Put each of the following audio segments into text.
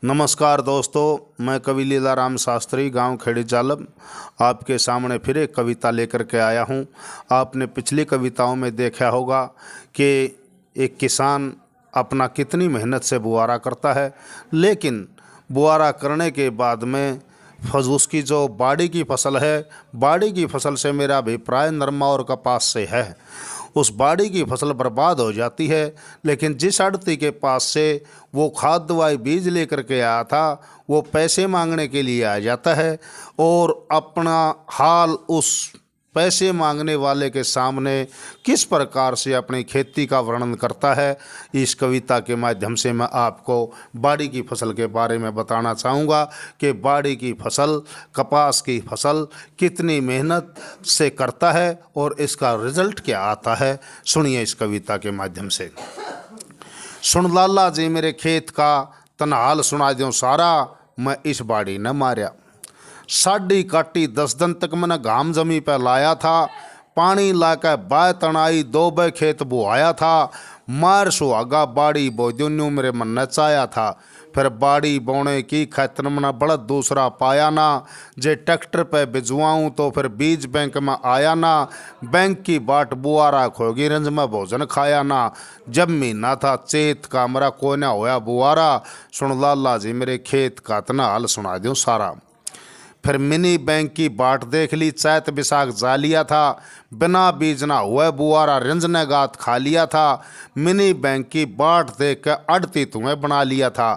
नमस्कार दोस्तों, मैं कवि लीलाराम शास्त्री गांव खेड़ी जालब आपके सामने फिर एक कविता लेकर के आया हूं। आपने पिछली कविताओं में देखा होगा कि एक किसान अपना कितनी मेहनत से बुआरा करता है, लेकिन बुआरा करने के बाद में उसकी जो बाड़ी की फसल है, बाड़ी की फसल से मेरा अभिप्राय नरमा और कपास से है। उस बाड़ी की फसल बर्बाद हो जाती है, लेकिन जिस आड़ती के पास से वो खाद दवाई बीज लेकर के आया था, वो पैसे मांगने के लिए आ जाता है और अपना हाल उस पैसे मांगने वाले के सामने किस प्रकार से अपनी खेती का वर्णन करता है। इस कविता के माध्यम से मैं आपको बाड़ी की फसल के बारे में बताना चाहूँगा कि बाड़ी की फसल, कपास की फसल कितनी मेहनत से करता है और इसका रिजल्ट क्या आता है। सुनिए इस कविता के माध्यम से। सुन लाला जी मेरे खेत का, तनहाल सुना दूं सारा, मैं इस बाड़ी न मार्या। साड़ी काटी 10 दिन तक मैंने घाम जमी पे लाया था, पानी लाकर बाय तनाई 2 बे खेत बुआया था, मार सुहागा बाड़ी बोजन्यू मेरे मन ने चाया था। फिर बाड़ी बोने की खैतर मना बड़ा दूसरा पाया ना, जे ट्रैक्टर पे भिजवाऊँ तो फिर बीज बैंक में आया ना, बैंक की बाट बुआरा खोगी रंज में भोजन खाया ना, जब महीना था चेत का मेरा कोई ना होया बुआरा, सुन लाला जी मेरे खेत का तना हाल सुना दूं सारा। फिर मिनी बैंक की बाट देख ली, चैत बिसाख जा लिया था, बिना बीज ना हुआ बुआरा रिंज ने गात खा लिया था, मिनी बैंक की बाट देख कर अड़ती तुम्हें बना लिया था,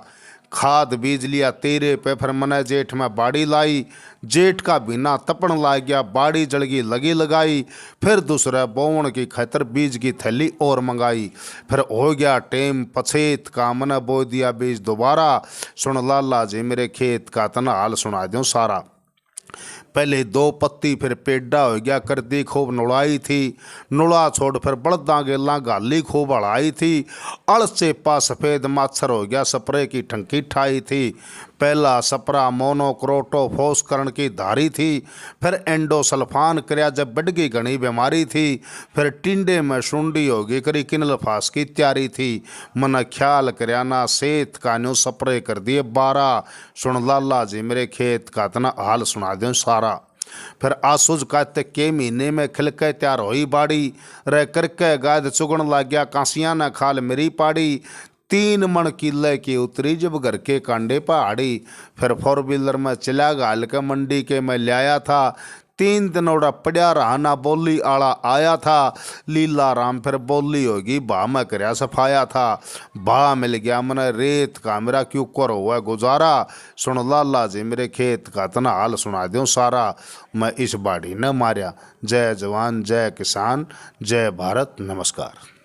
खाद बीज लिया तेरे पे, फिर मैंने जेठ में बाड़ी लाई, जेठ का बिना तपन लाग गया, बाड़ी जड़गी लगी लगाई, फिर दूसरा बोवण की खतर बीज की थैली और मंगाई, फिर हो गया टेम पछेत का, मैंने बो दिया बीज दोबारा, सुन लाला जी मेरे खेत का तना हाल सुना दूं सारा। पहले 2 पत्ती फिर पेडा हो गया, कर दी खूब नुड़ाई थी, नुड़ा छोड़ फिर बड़दा गेला गाली खूब हड़ाई थी, अड़ चेपा सफ़ेद माछर हो गया, स्प्रे की टंकी ठाई थी, पहला सपरा मोनोक्रोटो फोस्करण की धारी थी, फिर एंडोसल्फान क्रिया जब बढ़गी घनी बीमारी थी, फिर टिंडे में सुंडी होगी करी किनल फास की तैयारी थी, मन ख्याल करियाना सेत कान्यों स्प्रे कर दिए 12, सुन लाला जी मेरे खेत का तना हाल सुना दूं सारा। फिर आसुज काते के महीने में खिलके तैयार हुई बाड़ी, रह करके गाद चुगण लग गया कांसिया न खाल मेरी पाड़ी, 3 मन किले की उतरी जब घर के कांडे पहाड़ी, फिर 4 व्हीलर में चला गाल के मंडी के मैं लाया था, 3 दिनोड़ा पड़ा रहा ना बोली आला आया था, लीला राम फिर बोली होगी भा में करया सफाया था, भा मिल गया मैंने रेत का मेरा क्यों कर हुआ गुजारा, सुन लाला जी मेरे खेत का तना हाल सुना दूं सारा, मैं इस बाड़ी न मार्या। जय जवान जय किसान जय भारत, नमस्कार।